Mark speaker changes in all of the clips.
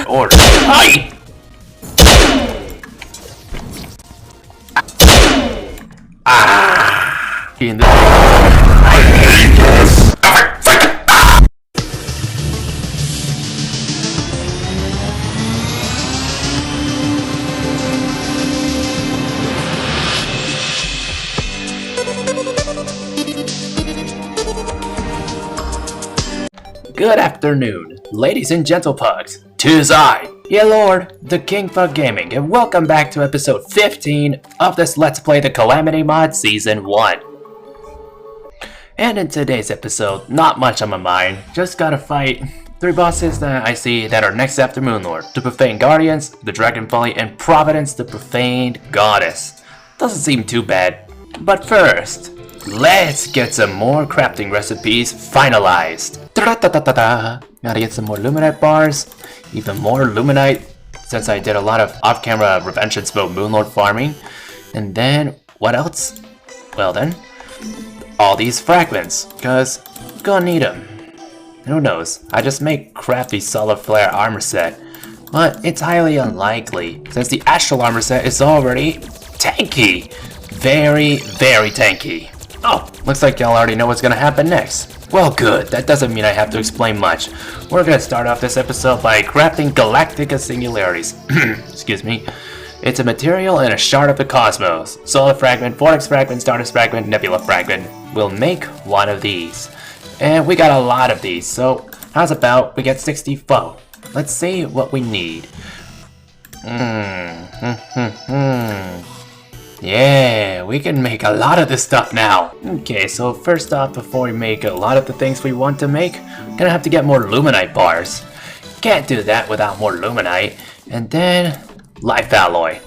Speaker 1: order. Aye! Ah! In the I hate this! Good afternoon, ladies and gentlepugs. 'Tis I, your lord, the King for Gaming, and welcome back to episode 15 of this Let's Play the Calamity Mod Season 1. And in today's episode, not much on my mind, just gotta fight 3 bosses that I see that are next after Moonlord. The Profaned Guardians, the Dragonfolly, and Providence, the Profaned Goddess. Doesn't seem too bad. But first, let's get some more crafting recipes finalized. Gotta get some more Luminite bars, even more Luminite, since I did a lot of off-camera Revenge and Smoke Moonlord farming. And then, what else? Well then, all these fragments, cause gonna need them. Who knows, I just may craft the Solid Flare armor set, but it's highly unlikely, since the Astral armor set is already tanky. Very, very tanky. Oh, looks like y'all already know what's gonna happen next. Well good, that doesn't mean I have to explain much. We're gonna start off this episode by crafting Galactica Singularities. Excuse me. It's a material and a shard of the cosmos. Solar Fragment, Vortex Fragment, Stardust Fragment, Nebula Fragment. We'll make one of these. And we got a lot of these, so how's about we get 64? Let's see what we need. Yeah, we can make a lot of this stuff now. Okay, so first off, before we make a lot of the things we want to make, we're gonna have to get more Luminite bars. Can't do that without more Luminite. And then, Life Alloy.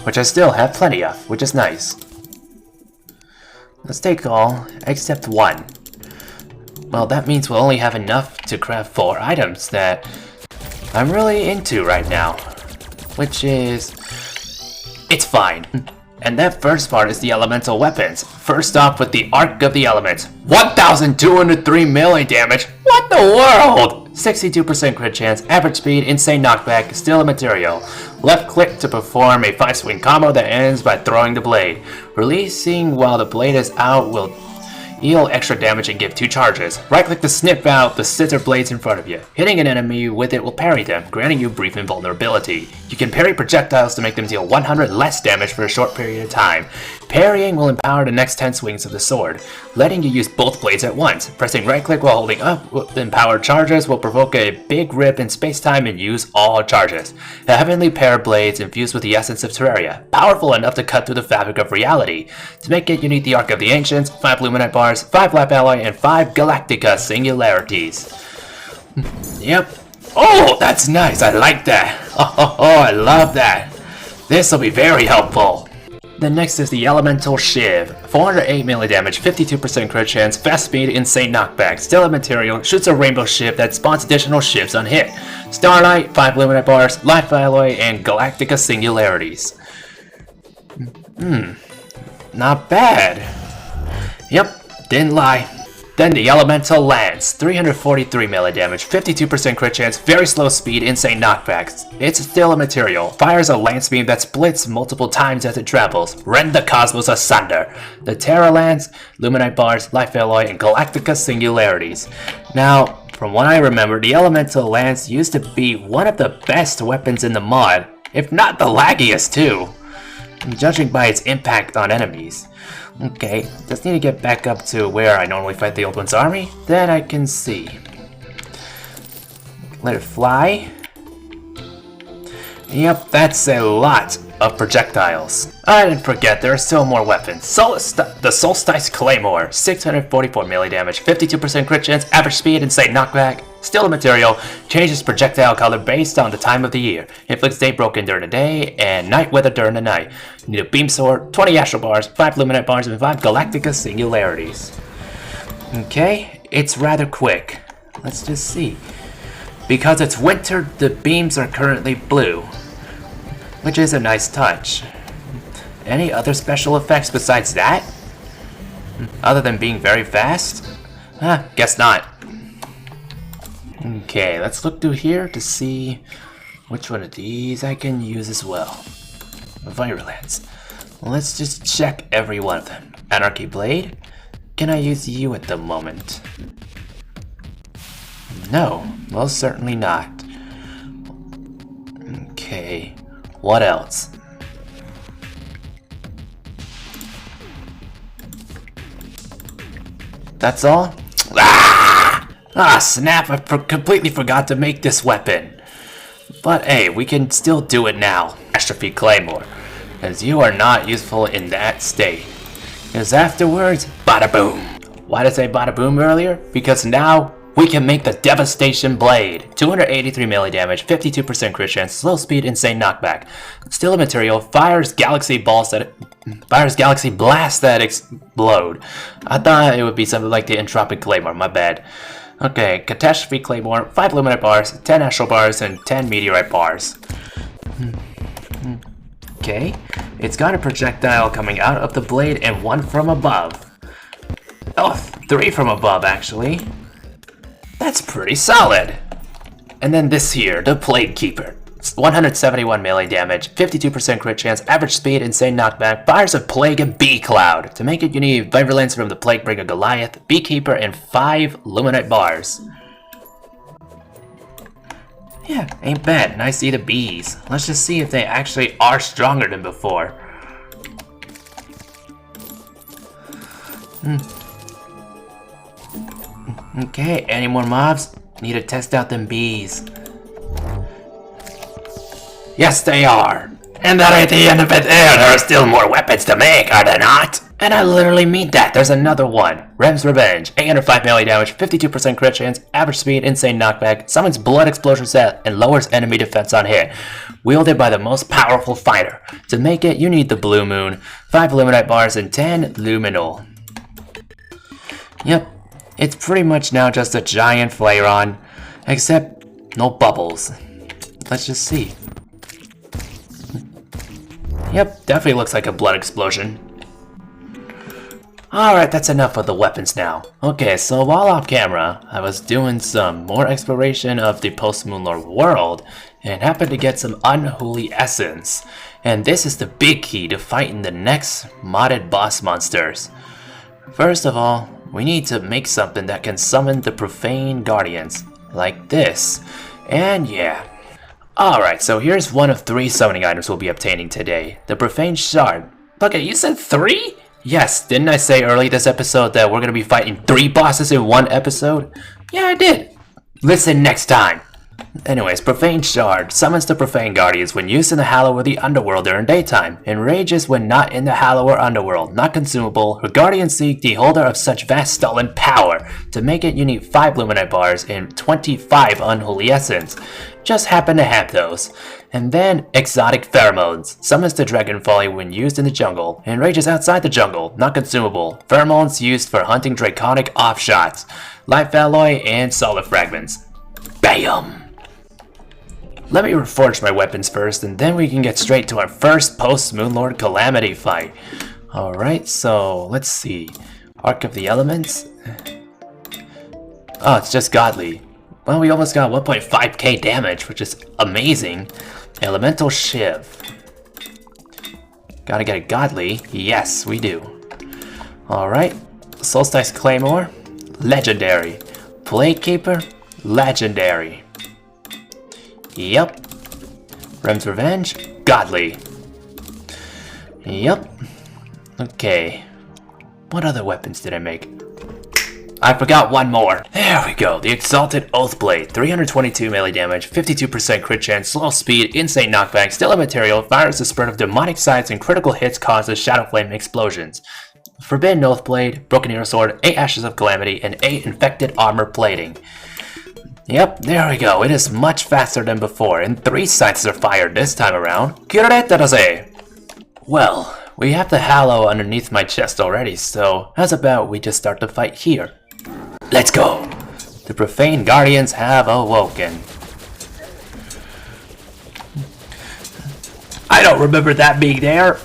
Speaker 1: Which I still have plenty of, which is nice. Let's take all, except 1. Well, that means we'll only have enough to craft 4 items that I'm really into right now. Which is... it's fine. And that first part is the elemental weapons. First off with the Arc of the Elements. 1,203 melee damage? What the world? 62% crit chance, average speed, insane knockback, still a material. Left click to perform a 5-swing combo that ends by throwing the blade. Releasing while the blade is out will deal extra damage and give 2 charges. Right click to snip out the scissor blades in front of you. Hitting an enemy with it will parry them, granting you brief invulnerability. You can parry projectiles to make them deal 100 less damage for a short period of time. Parrying will empower the next 10 swings of the sword, letting you use both blades at once. Pressing right click while holding up with empowered charges will provoke a big rip in space-time and use all charges. A heavenly pair of blades infused with the essence of Terraria, powerful enough to cut through the fabric of reality. To make it, you need the Arc of the Ancients, 5 Luminite bars, 5 Life Alloy, and 5 Galactica Singularities. Yep. Oh, that's nice. I like that. Oh, I love that. This will be very helpful. Then next is the Elemental Shiv. 408 melee damage, 52% crit chance, fast speed, insane knockback. Still a material, shoots a rainbow shiv that spawns additional shivs on hit. Starlight, 5 Luminite bars, Life Alloy, and Galactica Singularities. Not bad. Yep, didn't lie. Then the Elemental Lance, 343 melee damage, 52% crit chance, very slow speed, insane knockbacks. It's still a material. Fires a lance beam that splits multiple times as it travels. Rend the cosmos asunder. The Terra Lance, Luminite bars, Life Alloy, and Galactica Singularities. Now, from what I remember, the Elemental Lance used to be one of the best weapons in the mod, if not the laggiest too, judging by its impact on enemies. Okay, just need to get back up to where I normally fight the Old One's army, then I can see. Let it fly. Yep, that's a lot of projectiles. I didn't forget, there are still more weapons. The Solstice Claymore, 644 melee damage, 52% crit chance, average speed, insane knockback. Still a material, changes projectile color based on the time of the year. Inflicts day broken during the day and night weather during the night. You need a beam sword, 20 astral bars, 5 luminite bars, and 5 galactica singularities. Okay, it's rather quick. Let's just see. Because it's winter, the beams are currently blue, which is a nice touch. Any other special effects besides that? Other than being very fast? Guess not. Okay, let's look through here to see which one of these I can use as well? Virulence. Let's just check every one of them. Anarchy Blade? Can I use you at the moment? No, most certainly not. Okay, what else? That's all? Ah, snap, I completely forgot to make this weapon. But hey, we can still do it now. Catastrophe Claymore, as you are not useful in that state. Because afterwards, bada boom. Why did I say bada boom earlier? Because now we can make the Devastation Blade. 283 melee damage, 52% crit chance, slow speed, insane knockback. Still a material, fires galaxy blasts that explode. I thought it would be something like the Entropic Claymore, my bad. Okay, Catastrophe Claymore, 5 Luminite bars, 10 Astral bars, and 10 Meteorite bars. Okay, it's got a projectile coming out of the blade and 1 from above. Oh, 3 from above actually. That's pretty solid. And then this here, the Plague Keeper. 171 melee damage, 52% crit chance, average speed, insane knockback, fires of Plague and Bee Cloud. To make it, you need Virulence from the Plaguebringer Goliath, Beekeeper, and 5 Luminite bars. Yeah, ain't bad. Nice to see the bees. Let's just see if they actually are stronger than before. Okay, any more mobs? Need to test out them bees. Yes, they are. And that ain't the end of it there. There are still more weapons to make, are there not? And I literally mean that. There's another one. Rem's Revenge. 805 melee damage, 52% crit chance, average speed, insane knockback, summons blood explosion set, and lowers enemy defense on hit. Wielded by the most powerful fighter. To make it, you need the Blue Moon, 5 Luminite bars, and 10 Luminol. Yep, it's pretty much now just a giant Flairon, except no bubbles. Let's just see. Yep, definitely looks like a blood explosion. Alright, that's enough of the weapons now. Okay, so while off camera, I was doing some more exploration of the post-Moonlord world, and happened to get some Unholy Essence. And this is the big key to fighting the next modded boss monsters. First of all, we need to make something that can summon the Profane Guardians, like this. And yeah. Alright, so here's one of 3 summoning items we'll be obtaining today. The Profane Shard. Bucket, you said 3? Yes, didn't I say early this episode that we're going to be fighting 3 bosses in one episode? Yeah, I did. Listen next time. Anyways, Profane Shard summons the Profane Guardians when used in the Hallow or the Underworld during daytime. Enrages when not in the Hallow or Underworld, not consumable. Her Guardians seek the holder of such vast stolen power. To make it, you need 5 Luminite bars and 25 Unholy Essence. Just happen to have those. And then, Exotic Pheromones. Summons the Dragonfolly when used in the jungle. Enrages outside the jungle, not consumable. Pheromones used for hunting draconic offshots. Life Alloy and Solid Fragments. Bam! Let me reforge my weapons first, and then we can get straight to our first post-Moonlord Calamity fight. Alright, so let's see. Arc of the Elements. Oh, it's just Godly. Well, we almost got 1.5k damage, which is amazing. Elemental Shiv. Gotta get a Godly. Yes, we do. Alright. Solstice Claymore. Legendary. Plague Keeper. Legendary. Yep. Rem's Revenge. Godly. Yep. Okay. What other weapons did I make? I forgot one more. There we go. The Exalted Oathblade. 322 melee damage, 52% crit chance, slow speed, insane knockback, still a material, fires a spurt of demonic sights, and critical hits causes Shadow Flame explosions. Forbidden Oathblade, Broken Hero Sword, 8 Ashes of Calamity, and 8 Infected Armor Plating. Yep, there we go. It is much faster than before, and 3 scythes are fired this time around. Well, we have the Hallow underneath my chest already, so how's about we just start the fight here? Let's go! The Profane Guardians have awoken. I don't remember that being there.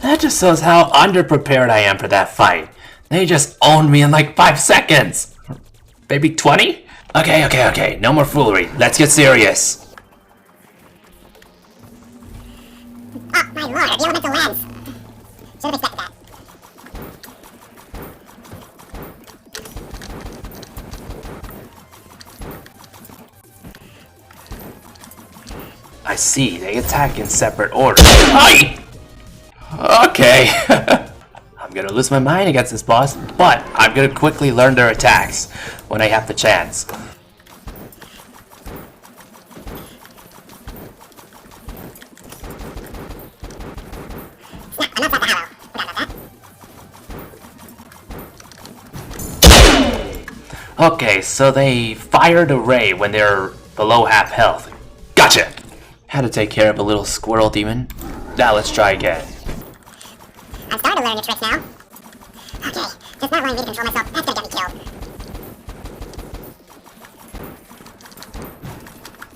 Speaker 1: That just shows how underprepared I am for that fight. They just owned me in like 5 seconds! Maybe 20? Okay, no more foolery. Let's get serious.
Speaker 2: Oh, my lord, the elemental lens! Should have expected that.
Speaker 1: I see, they attack in separate order. Aye! Okay. I'm gonna lose my mind against this boss, but I'm gonna quickly learn their attacks when I have the chance. Okay, so they fire the ray when they're below half health. Gotcha! Had to take care of a little squirrel demon. Now let's try again.
Speaker 2: I'm starting to learn your tricks now. Okay, just not allowing me to control myself, that's gonna get me killed.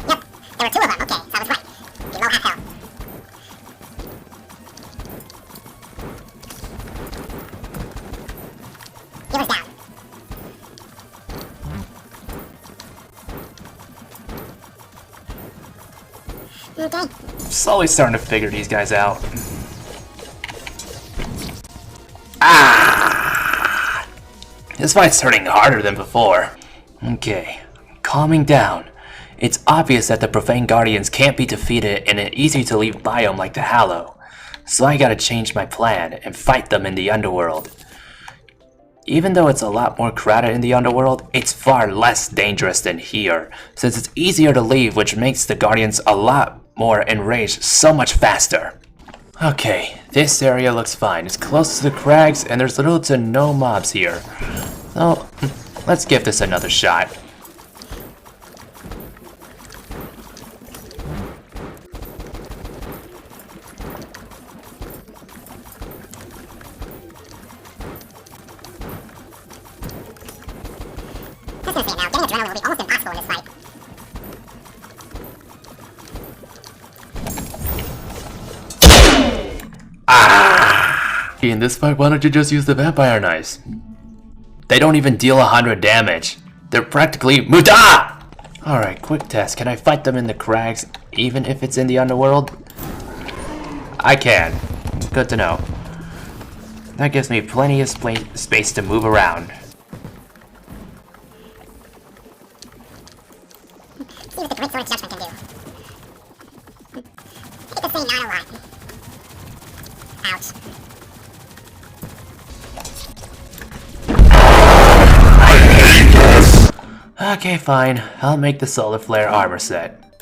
Speaker 2: Yep, there were 2 of them, okay, so I was right. Below half health. Healer's down. Okay.
Speaker 1: Slowly starting to figure these guys out. Ah! This fight's turning harder than before. Okay, calming down. It's obvious that the Profane Guardians can't be defeated in an easy-to-leave biome like the Hallow, so I gotta change my plan and fight them in the underworld. Even though it's a lot more crowded in the underworld, it's far less dangerous than here, since it's easier to leave, which makes the Guardians a lot more enraged so much faster. Okay, this area looks fine. It's close to the crags and there's little to no mobs here. So, let's give this another shot.
Speaker 2: I was gonna say now, getting adrenaline will be almost impossible in this fight.
Speaker 1: In this fight, why don't you just use the vampire knives? They don't even deal 100 damage. They're practically Muda! Alright, quick test. Can I fight them in the crags, even if it's in the underworld? I can. Good to know. That gives me plenty of space to move around.
Speaker 2: See what the Great Sword's Judgment can do. I get to say not a lot. Ouch.
Speaker 1: Okay, fine. I'll make the Solar Flare armor set.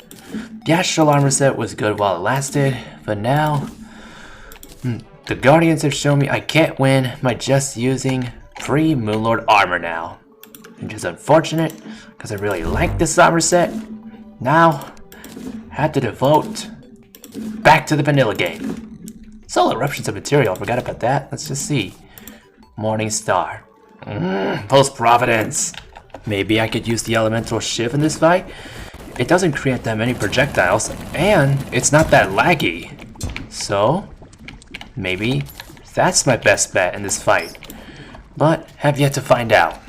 Speaker 1: The Astral armor set was good while it lasted, but now... the Guardians have shown me I can't win by just using pre-Moonlord armor now. Which is unfortunate, because I really like this armor set. Now, had to devote back to the vanilla game. Solar Eruption's a material, forgot about that. Let's just see. Morning Star. Post Providence. Maybe I could use the Elemental Shiv in this fight? It doesn't create that many projectiles, and it's not that laggy. So, maybe that's my best bet in this fight. But, have yet to find out.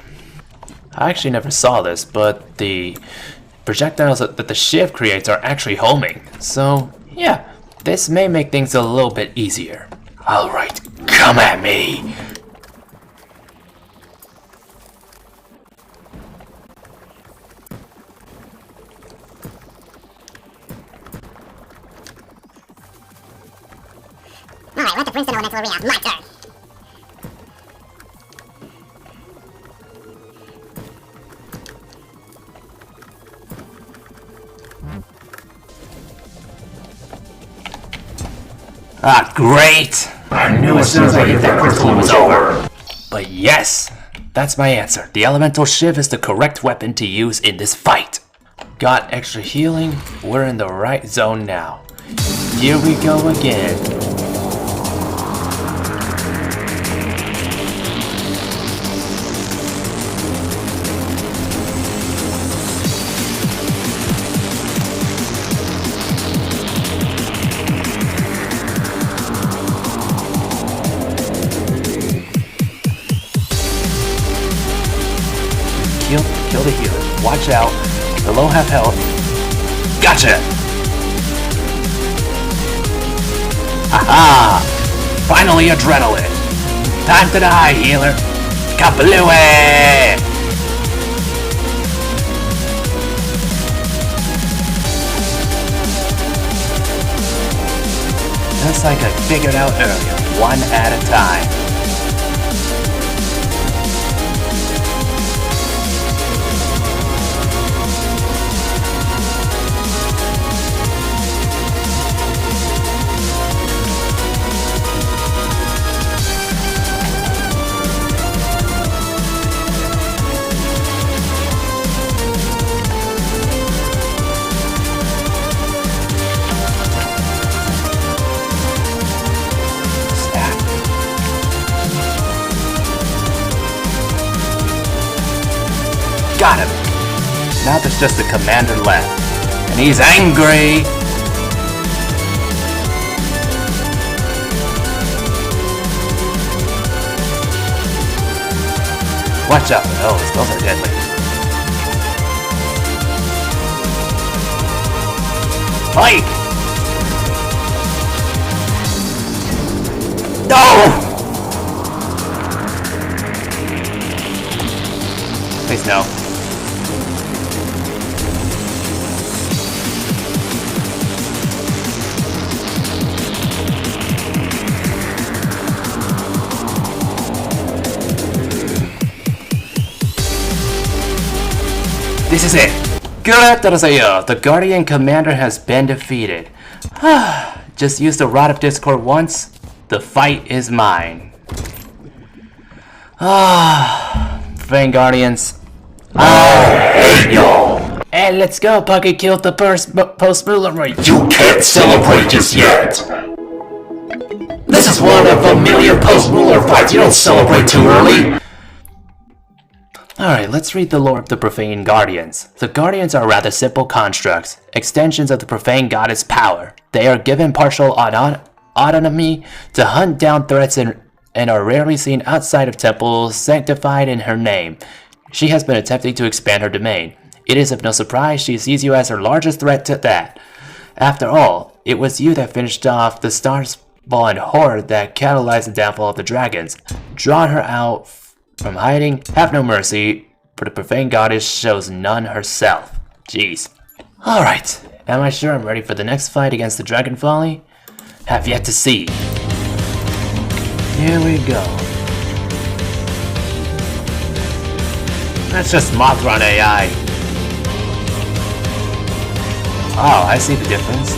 Speaker 1: I actually never saw this, but the projectiles that the Shiv creates are actually homing. So, yeah, this may make things a little bit easier. Alright, come at me!
Speaker 2: Alright, let the Brimstone Elemental Arena. My turn.
Speaker 1: Ah, great!
Speaker 3: I knew as soon as I hit that crystal it was over.
Speaker 1: But yes, that's my answer. The Elemental Shiv is the correct weapon to use in this fight. Got extra healing, we're in the right zone now. Here we go again. kill the healer. Watch out. The low have health. Gotcha! Aha! Finally adrenaline! Time to die, healer! Kablooey! Just like I figured out earlier, one at a time. Got him! Now there's just the commander left. And he's angry! Watch out for those are deadly. Fight! No! Please no. This is it! Good, the Guardian Commander has been defeated. Just use the Rod of Discord once, the fight is mine. Profane Guardians.
Speaker 3: I hate y'all!
Speaker 1: And let's go, Puggy killed the post-Muller rate.
Speaker 3: You can't celebrate just yet! This is one of a million post-Muller fights, you don't celebrate too early!
Speaker 1: Alright, let's read the lore of the Profane Guardians. The Guardians are rather simple constructs, extensions of the Profane Goddess power. They are given partial autonomy to hunt down threats and are rarely seen outside of temples sanctified in her name. She has been attempting to expand her domain. It is of no surprise she sees you as her largest threat to that. After all, it was you that finished off the Starspawn horde that catalyzed the downfall of the dragons. Drawn her out from hiding, have no mercy, for the Profane Goddess shows none herself. Jeez. Alright, am I sure I'm ready for the next fight against the Dragonfolly? Have yet to see. Here we go. That's just Mothron AI. Oh, I see the difference.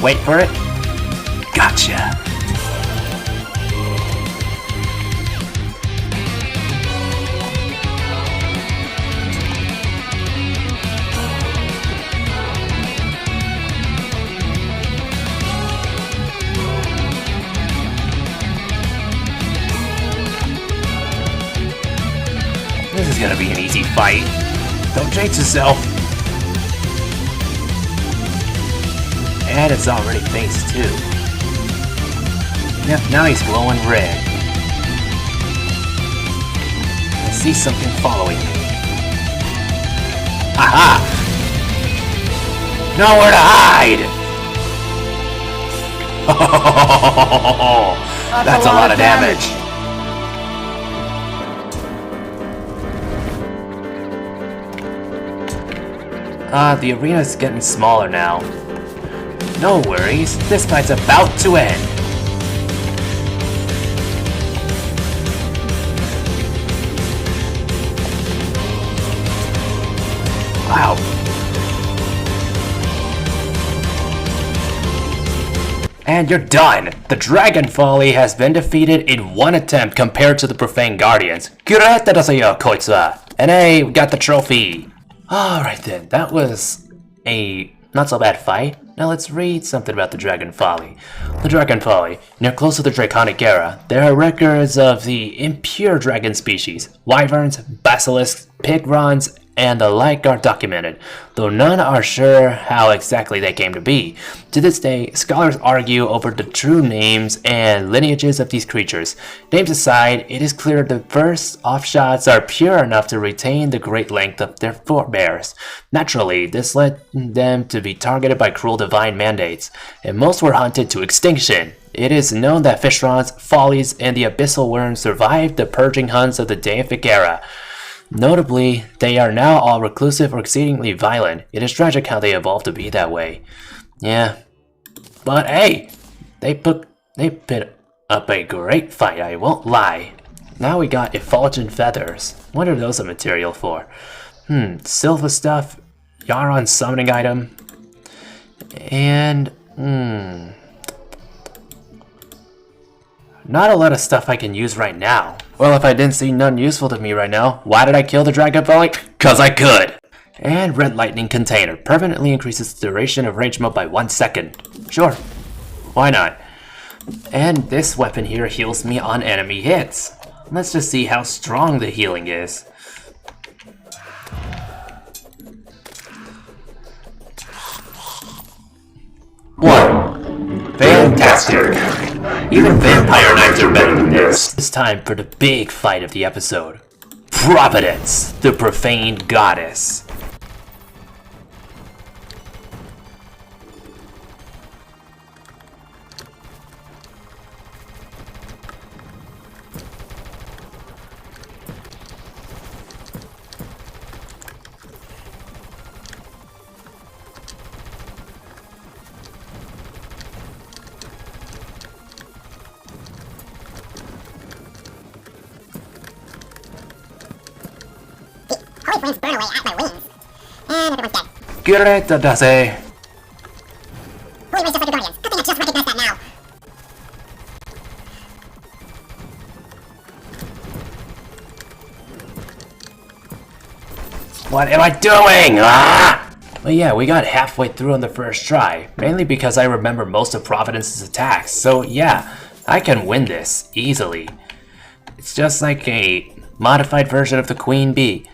Speaker 1: Wait for it. Gotcha. This is gonna be an easy fight. Don't jinx yourself. And it's already phase 2. Yep, now he's glowing red. I see something following me. Aha! Nowhere to hide! That's a lot of damage. The arena's getting smaller now. No worries, this fight's about to end. Wow. And you're done! The Dragonfolly has been defeated in one attempt compared to the Profane Guardians. And hey, we got the trophy! Alright then, that was a not so bad fight. Now let's read something about the Dragonfolly. The Dragonfolly. Near close to the Draconic era, there are records of the impure dragon species. Wyverns, basilisks, pigrons, and the like are documented, though none are sure how exactly they came to be. To this day, scholars argue over the true names and lineages of these creatures. Names aside, it is clear the first offshots are pure enough to retain the great length of their forebears. Naturally, this led them to be targeted by cruel divine mandates, and most were hunted to extinction. It is known that fishrons, follies, and the abyssal worms survived the purging hunts of the deific era. Notably, they are now all reclusive or exceedingly violent. It is tragic how they evolved to be that way. Yeah. But hey, they put up a great fight, I won't lie. Now we got effulgent feathers. What are those a material for? Silver stuff, Yaron summoning item, and not a lot of stuff I can use right now. Well, if I didn't see none useful to me right now, why did I kill the Dragonfolly? 'Cause I could! And Red Lightning Container permanently increases the duration of range mode by 1 second. Sure, why not? And this weapon here heals me on enemy hits. Let's just see how strong the healing is.
Speaker 3: One. Fantastic. Even vampire knives are better than this.
Speaker 1: It's time for the big fight of the episode. Providence, the Profaned Goddess.
Speaker 2: Holy flames burn away at my wings. And everyone's dead.
Speaker 1: Greta Dase.
Speaker 2: Holy rage just like the Guardians. Good thing I just recognized that now.
Speaker 1: What am I doing? Ah! But yeah, we got halfway through on the first try, mainly because I remember most of Providence's attacks, so yeah, I can win this easily. It's just like a modified version of the Queen Bee,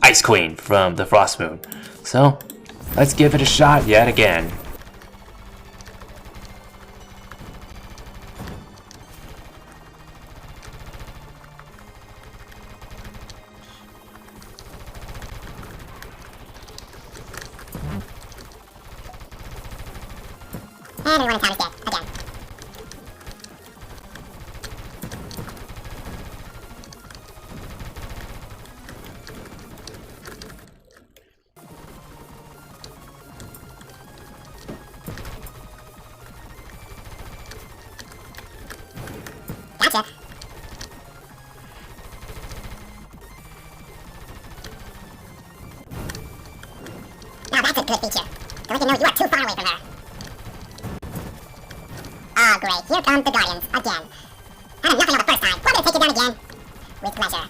Speaker 1: Ice Queen from the Frost Moon. So, let's give it a shot yet again.
Speaker 2: And everyone in town is dead. Again. Gotcha. Now that's a good feature. The Lincoln knows you are too far away from her. Oh great, here come the Guardians, again. I had nothing on the first time. Want me to take you down again? With pleasure.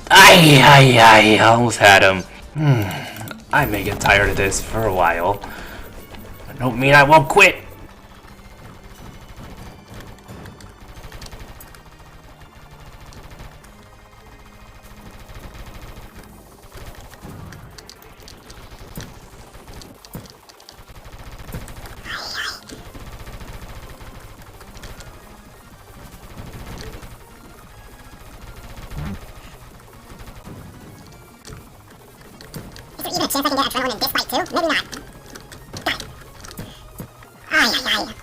Speaker 1: I almost had him. I may get tired of this for a while. I don't mean I won't quit.
Speaker 2: Is there even a chance I can get adrenaline in this fight too? Maybe not. Got it. Ay.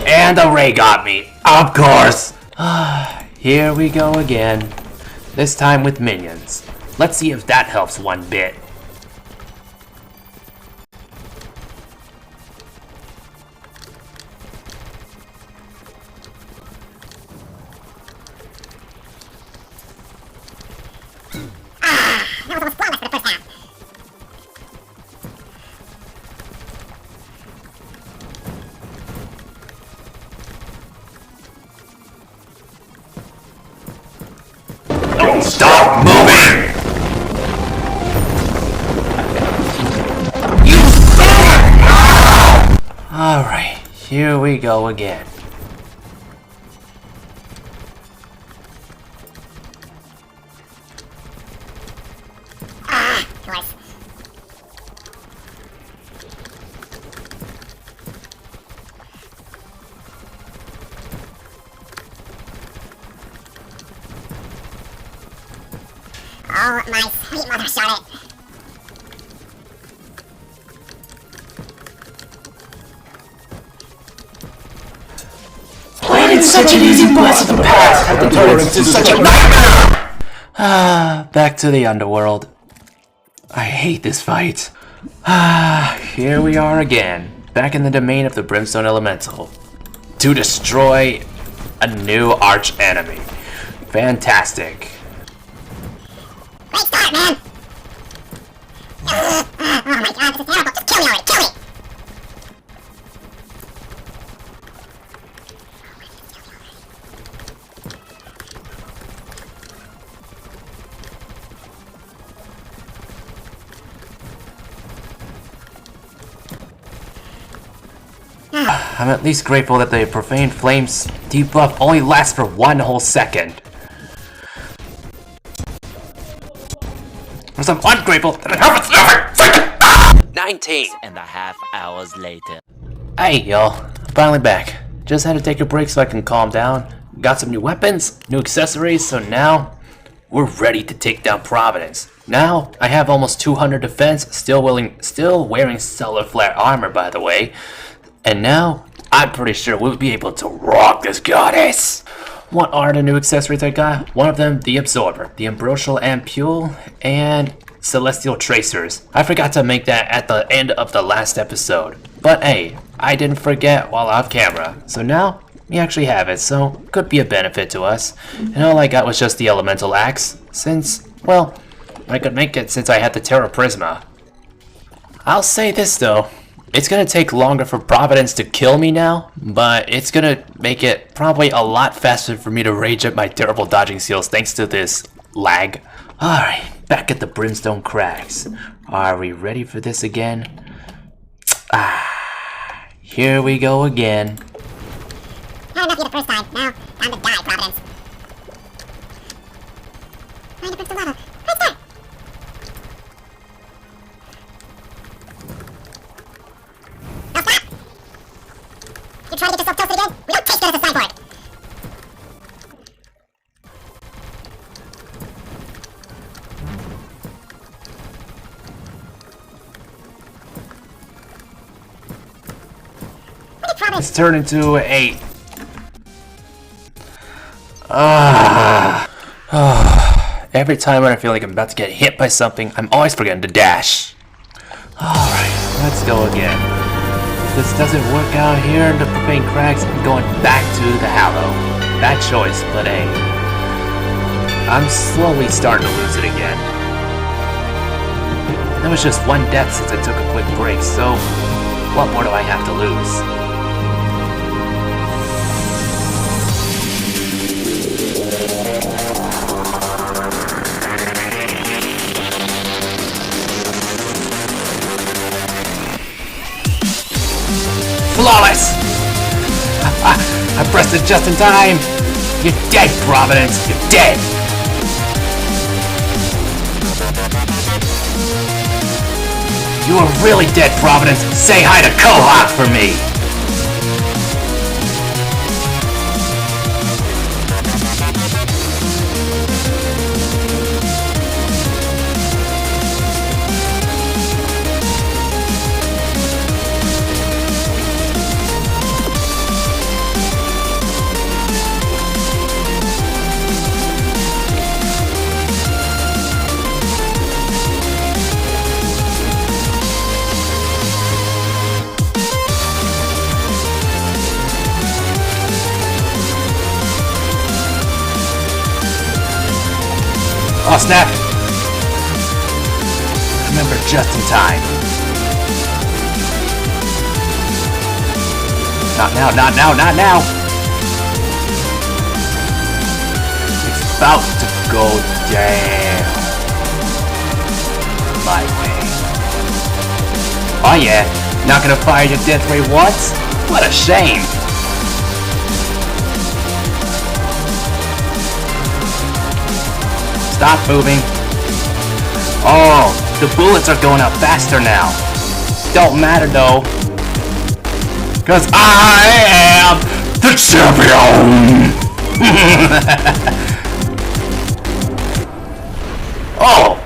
Speaker 1: And the ray got me. Of course. Here we go again. This time with minions. Let's see if that helps one bit.
Speaker 2: That was almost flawless for the first half.
Speaker 3: Don't stop moving!
Speaker 1: here we go again.
Speaker 2: Ah, of course. Oh, my sweet mother Charlotte.
Speaker 3: Playing such an easy blast of the past had to turn into such a nightmare!
Speaker 1: Ah, back to the underworld. I hate this fight. Ah, here we are again, back in the domain of the Brimstone Elemental, to destroy a new arch enemy. Fantastic.
Speaker 2: Great start, man! Oh my god, this is terrible. Just kill me already, kill me!
Speaker 1: I'm at least grateful that the Profane Flames debuff only lasts for 1 whole second. I'm ungrateful that I have
Speaker 4: 19.5 hours later.
Speaker 1: Hey y'all, finally back. Just had to take a break so I can calm down. Got some new weapons, new accessories, so now we're ready to take down Providence. Now I have almost 200 defense, still wearing stellar flare armor by the way. And now I'm pretty sure we'll be able to rock this goddess. What are the new accessories I got? One of them, the Absorber, the Ambrosial Ampule, and Celestial Tracers. I forgot to make that at the end of the last episode. But hey, I didn't forget while off camera. So now, we actually have it, so could be a benefit to us. And all I got was just the Elemental Axe, since, well, I could make it since I had the Terra Prisma. I'll say this though. It's gonna take longer for Providence to kill me now, but it's gonna make it probably a lot faster for me to rage at my terrible dodging skills thanks to this lag. Alright, back at the Brimstone Crags. Are we ready for this again? Ah, here we go again.
Speaker 2: Not enough you the first time. Now, time to die, Providence. Find the Brimstone lava. Right there! Now stop! You try to get yourself toasted again? We don't taste it as a sideboard!
Speaker 1: Let's turn into a... Every time when I feel like I'm about to get hit by something, I'm always forgetting to dash. Alright, let's go again. If this doesn't work out here in the Profane Crags, I'm going back to the Hallow. Bad choice, but hey. I'm slowly starting to lose it again. That was just one death since I took a quick break, so what more do I have to lose? Flawless! I pressed it just in time! You're dead, Providence! You're dead! You are really dead, Providence! Say hi to Kohawk for me! Oh snap! Remember just in time. Not now, not now, not now! It's about to go down. My way. Oh yeah, not gonna fire your death ray once? What a shame! Stop moving. Oh, the bullets are going out faster now. Don't matter though. Cause I am the champion! Oh!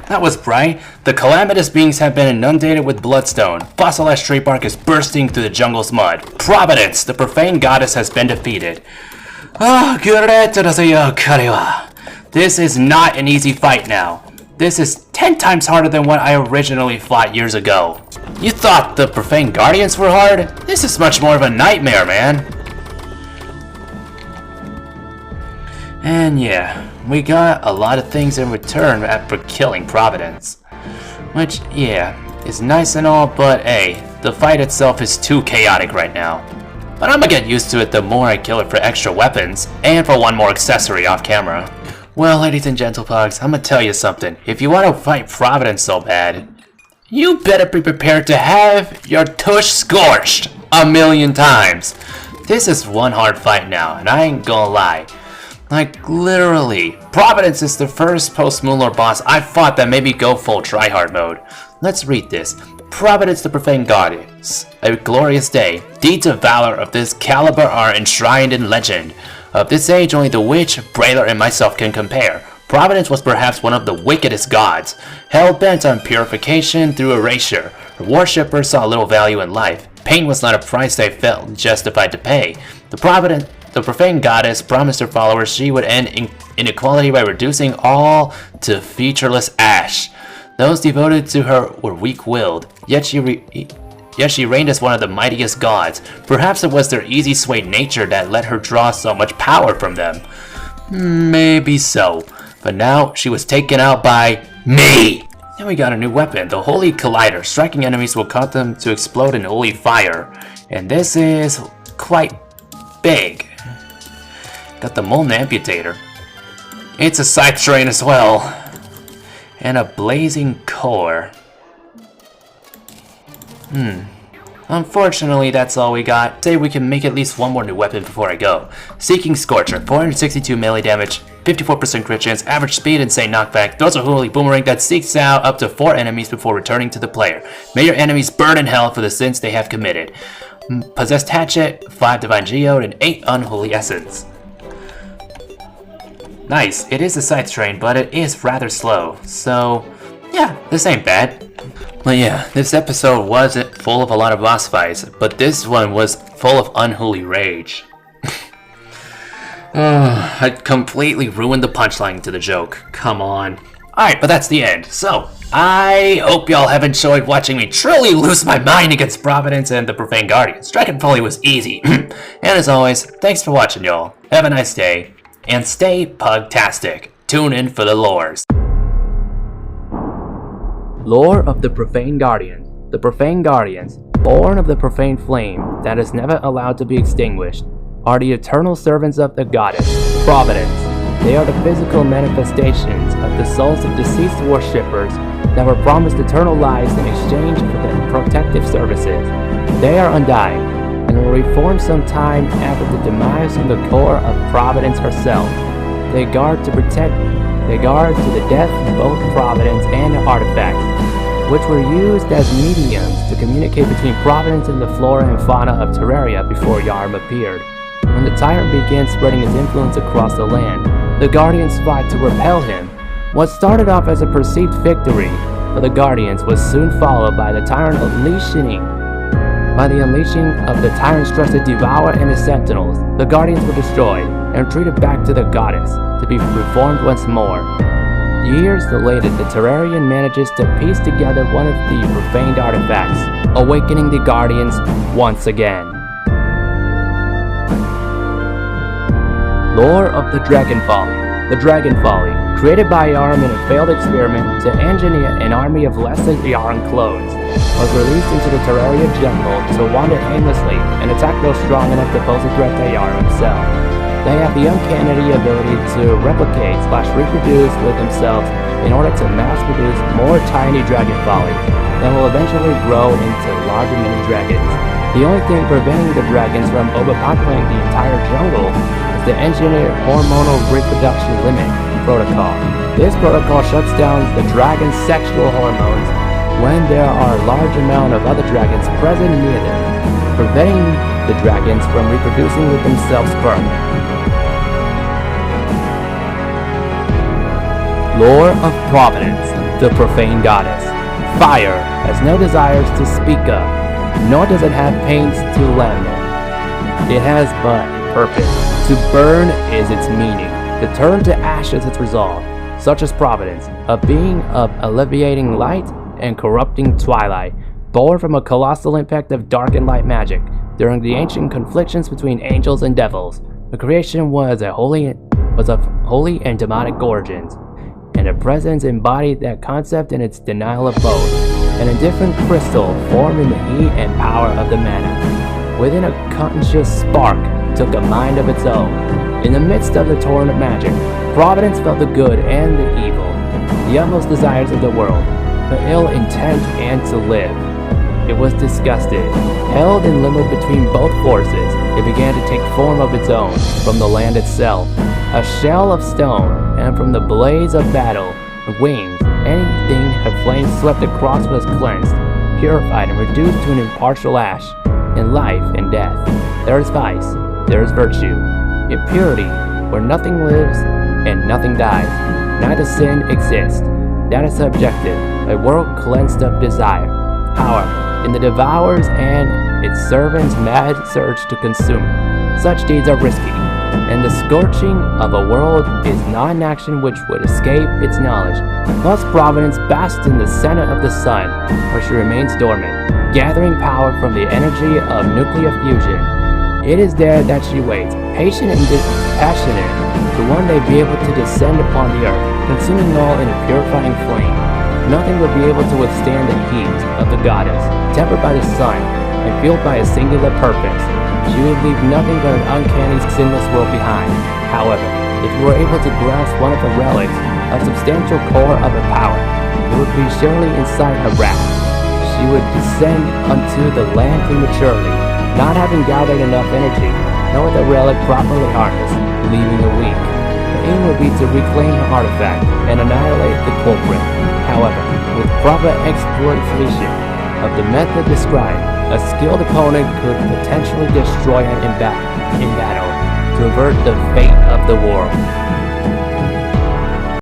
Speaker 1: That was bright. The calamitous beings have been inundated with bloodstone. Fossilized tree bark is bursting through the jungle's mud. Providence, the Profane Goddess, has been defeated. This is not an easy fight now. This is 10 times harder than what I originally fought years ago. You thought the Profane Guardians were hard? This is much more of a nightmare, man. And yeah, we got a lot of things in return after killing Providence. Which, yeah, is nice and all, but hey, the fight itself is too chaotic right now. But I'm gonna get used to it the more I kill it for extra weapons, and for one more accessory off camera. Well, ladies and gentlepugs, I'm gonna tell you something. If you want to fight Providence so bad, you better be prepared to have your tush scorched 1,000,000 times. This is one hard fight now, and I ain't gonna lie. Like, literally, Providence is the first post-Moonlord boss I fought that made me go full tryhard mode. Let's read this. Providence the Profane Guardians. A glorious day. Deeds of valor of this caliber are enshrined in legend. Of this age, only the witch, Brailer, and myself can compare. Providence was perhaps one of the wickedest gods, hell-bent on purification through erasure. Her worshippers saw little value in life. Pain was not a price they felt justified to pay. The Profane Goddess promised her followers she would end inequality by reducing all to featureless ash. Those devoted to her were weak-willed, yet she reigned as one of the mightiest gods. Perhaps it was their easy-swayed nature that let her draw so much power from them. Maybe so, but now she was taken out by me! Then we got a new weapon, the Holy Collider. Striking enemies will cause them to explode in holy fire. And this is quite big. Got the Molten Amputator. It's a scythe train as well. And a blazing core. Unfortunately, that's all we got. Say we can make at least one more new weapon before I go. Seeking Scorcher, 462 melee damage, 54% crit chance, average speed, insane knockback, throws a holy boomerang that seeks out up to 4 enemies before returning to the player. May your enemies burn in hell for the sins they have committed. Possessed Hatchet, 5 Divine Geode, and 8 Unholy Essence. Nice, it is a scythe train, but it is rather slow, so yeah, this ain't bad. But yeah, this episode wasn't full of a lot of boss fights, but this one was full of Unholy Rage. I completely ruined the punchline to the joke, come on. Alright, but that's the end. So, I hope y'all have enjoyed watching me truly lose my mind against Providence and the Profane Guardians. Dragonfolly was easy. And as always, thanks for watching y'all. Have a nice day, and stay pugtastic. Tune in for the lores. Lore of the Profane Guardians. The Profane Guardians, born of the profane flame that is never allowed to be extinguished, are the eternal servants of the goddess, Providence. They are the physical manifestations of the souls of deceased worshippers that were promised eternal lives in exchange for their protective services. They are undying, and will reform sometime after the demise of the core of Providence herself. They guard to the death of both Providence and the artifacts, which were used as mediums to communicate between Providence and the flora and fauna of Terraria before Yarm appeared. When the tyrant began spreading his influence across the land, the Guardians fought to repel him. What started off as a perceived victory for the Guardians was soon followed by the unleashing of the tyrant's trusted Devourer and his Sentinels. The Guardians were destroyed and retreated back to the Goddess to be reformed once more. Years later, the Terrarian manages to piece together one of the profaned artifacts, awakening the Guardians once again. Lore of the Dragonfolly. The Dragonfolly, created by Yarm in a failed experiment to engineer an army of less than Yarm clones, was released into the Terraria jungle to wander aimlessly and attack those strong enough to pose a threat to Yarm himself. They have the uncanny ability to replicate/reproduce with themselves in order to mass-produce more tiny Dragonfollies that will eventually grow into larger mini dragons.
Speaker 5: The only thing preventing the dragons from overpopulating the entire jungle is the engineered hormonal reproduction limit protocol. This protocol shuts down the dragon's sexual hormones when there are a large amount of other dragons present near them, preventing the dragons from reproducing with themselves further. Lore of Providence, the Profane Goddess. Fire has no desires to speak of, nor does it have pains to lament. It has but purpose. To burn is its meaning. To turn to ash is its resolve. Such as Providence, a being of alleviating light and corrupting twilight, born from a colossal impact of dark and light magic. During the ancient conflictions between angels and devils, the creation was of holy and demonic origins, and a presence embodied that concept in its denial of both. An indifferent crystal formed in the heat and power of the mana. Within a conscious spark took a mind of its own. In the midst of the torrent of magic, Providence felt the good and the evil, the utmost desires of the world, the ill intent and to live. It was disgusted. Held in limbo between both forces, it began to take form of its own from the land itself, a shell of stone, and from the blaze of battle, wings, anything her flame swept across was cleansed, purified, and reduced to an impartial ash. In life and death, there is vice, there is virtue. In purity, where nothing lives and nothing dies, neither sin exists. That is subjective, a world cleansed of desire. However, in the devourers and its servants' mad search to consume, such deeds are risky, and the scorching of a world is not an action which would escape its knowledge. Thus Providence basks in the center of the sun, where she remains dormant, gathering power from the energy of nuclear fusion. It is there that she waits, patient and passionate, to one day be able to descend upon the earth, consuming all in a purifying flame. Nothing would be able to withstand the heat of the goddess, tempered by the sun, and fueled by a singular purpose. She would leave nothing but an uncanny, sinless world behind. However, if you were able to grasp one of her relics, a substantial core of her power, it would be surely inside her wrath. She would descend unto the land prematurely, not having gathered enough energy, nor with the relic properly harnessed, leaving her weak. The aim would be to reclaim the artifact and annihilate the culprit. However, with proper exploitation of the method described, a skilled opponent could potentially destroy her in battle to avert the fate of the world.